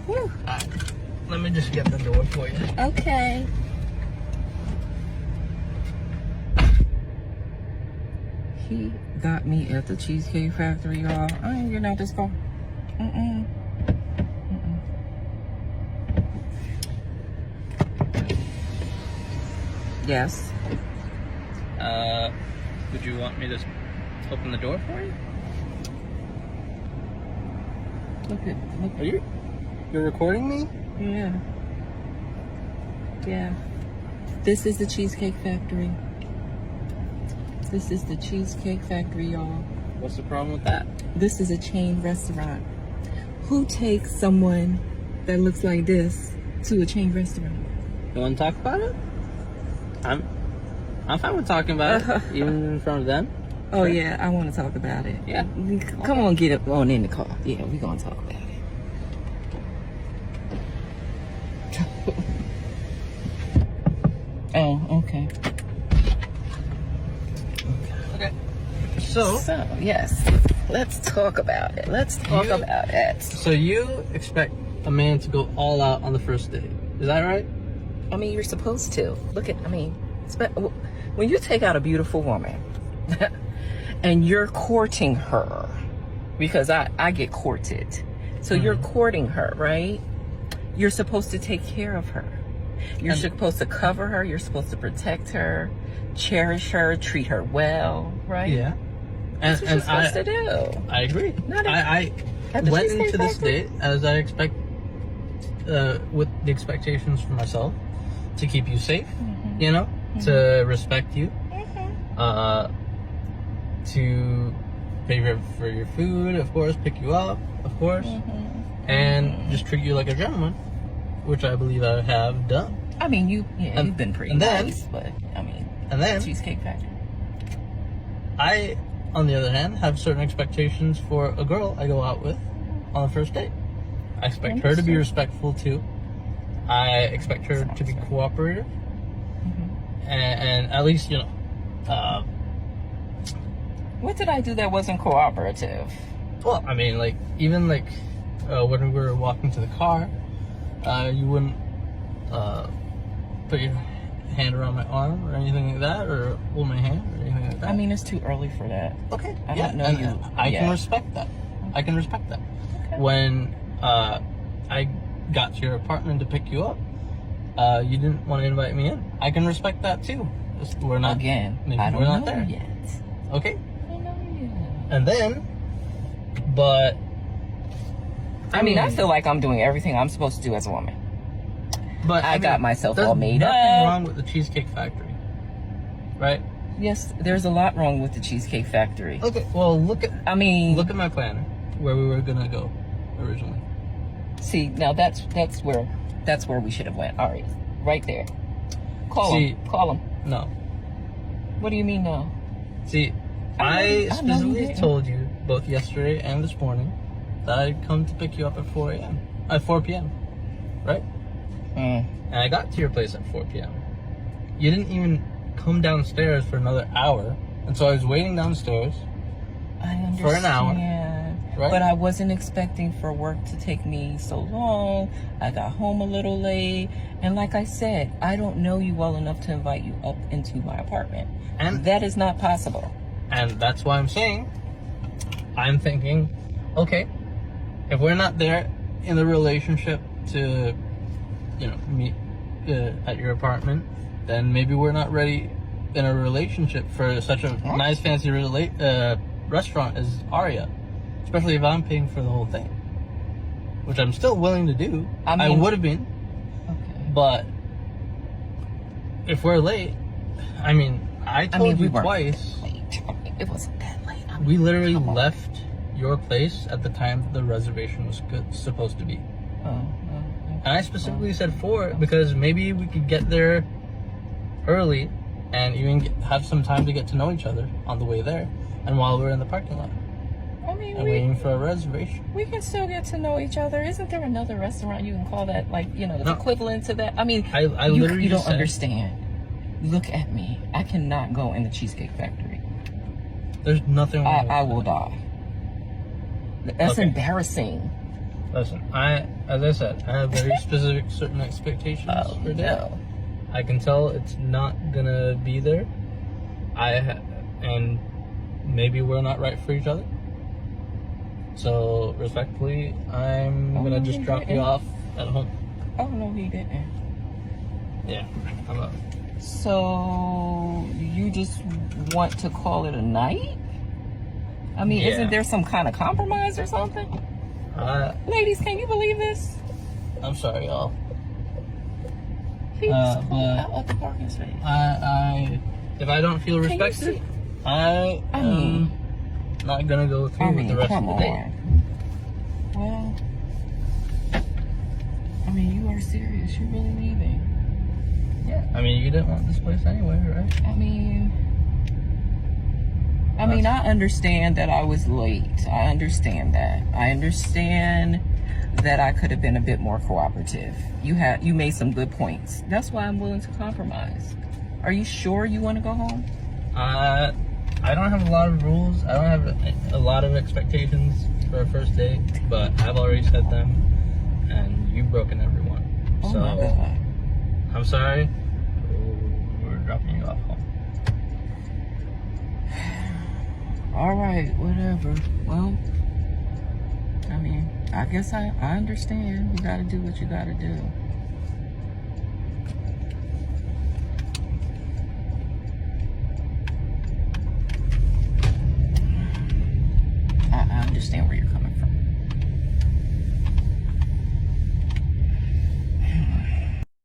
Whew. Alright, let me just get the door for you. Okay. He got me at the Cheesecake Factory, y'all. I ain't getting out this car. Yes. Would you want me to open the door for you? Look. Are you're recording me? Yeah. Yeah. This is the Cheesecake Factory. This is the Cheesecake Factory, y'all. What's the problem with that? This is a chain restaurant. Who takes someone that looks like this to a chain restaurant? You want to talk about it? I'm fine with talking about it, even in front of them. Oh, yeah, I want to talk about it. Yeah. Come on, get up on in the car. Yeah, we're going to talk about it. Oh, okay. Okay. So, yes, let's talk about it. Let's talk about it. So you expect a man to go all out on the first date. Is that right? I mean, you're supposed to. When you take out a beautiful woman and you're courting her, because I get courted. So you're courting her, right? You're supposed to take care of her. You're supposed to cover her. You're supposed to protect her, cherish her, treat her well, right? Yeah. That's what you're supposed to do. I agree. I went into this date as I expect, with the expectations for myself, to keep you safe, you know, to respect you, to pay for your food, of course, pick you up, of course, and just treat you like a gentleman, which I believe I have done. I mean, you've been pretty nice, but I mean, and then Cheesecake Factory. I, on the other hand, have certain expectations for a girl I go out with on the first date. I expect her to be respectful too. I expect her to be cooperative, and at least, you know. What did I do that wasn't cooperative? Well, I mean, like, even like when we were walking to the car, you wouldn't put your hand around my arm or anything like that, or hold my hand or anything like that. I mean, it's too early for that. Okay. I don't know you. I can respect that. I can respect that. Okay. When I got to your apartment to pick you up, you didn't want to invite me in. I can respect that too. We're not again. Maybe I don't we're not know there yet. Okay. I don't know yet. And then, but I mean, I feel like I'm doing everything I'm supposed to do as a woman. But I got myself all made up. There's nothing wrong with the Cheesecake Factory, right? Yes, there's a lot wrong with the Cheesecake Factory. Okay, well, look at my planner, where we were gonna go originally. See, now that's where we should have went. All right there. Call him. No. What do you mean no? See, I specifically told you both yesterday and this morning that I'd come to pick you up at 4 p.m. Right? And I got to your place at 4 p.m. You didn't even come downstairs for another hour, and so I was waiting downstairs for an hour. Right? But I wasn't expecting for work to take me so long. I got home a little late, and like I said, I don't know you well enough to invite you up into my apartment, and that is not possible. And that's why I'm thinking, okay, if we're not there in the relationship to, you know, meet at your apartment, then maybe we're not ready in a relationship for such a nice fancy restaurant as Aria, especially if I'm paying for the whole thing, which I'm still willing to do. I would have been, but if we're late, I mean, I told you twice. It wasn't that late. We literally left your place at the time the reservation was supposed to be. And I specifically said 4 because maybe we could get there early and even have some time to get to know each other on the way there and while we're in the parking lot. I mean, waiting for a reservation. We can still get to know each other. Isn't there another restaurant you can call that, like, you know, equivalent to that? I mean, I literally you don't understand. Look at me. I cannot go in the Cheesecake Factory. There's nothing wrong with I will die. That's embarrassing. Listen, as I said, I have very specific certain expectations for date. No. I can tell it's not gonna be there. And maybe we're not right for each other. So respectfully, I'm gonna just drop you off at home. Oh no, he didn't. Yeah, I'm up. So you just want to call it a night? I mean, isn't there some kind of compromise or something? Ladies, can you believe this? I'm sorry, y'all. He was out of the parking space. If I don't feel respected, I am not gonna go through with the rest of the day. Well, I mean, you are serious. You're really leaving. Yeah. I mean, you didn't want this place anyway, right? I mean, I understand that I was late. I understand that. I understand that I could have been a bit more cooperative. You made some good points. That's why I'm willing to compromise. Are you sure you want to go home? I don't have a lot of rules. I don't have a lot of expectations for a first date, but I've already set them, and you've broken every one. Oh so, my God. I'm sorry. We're dropping you off home. All right, whatever. Well, I mean, I guess I understand. You gotta do what you gotta do. I understand where you're coming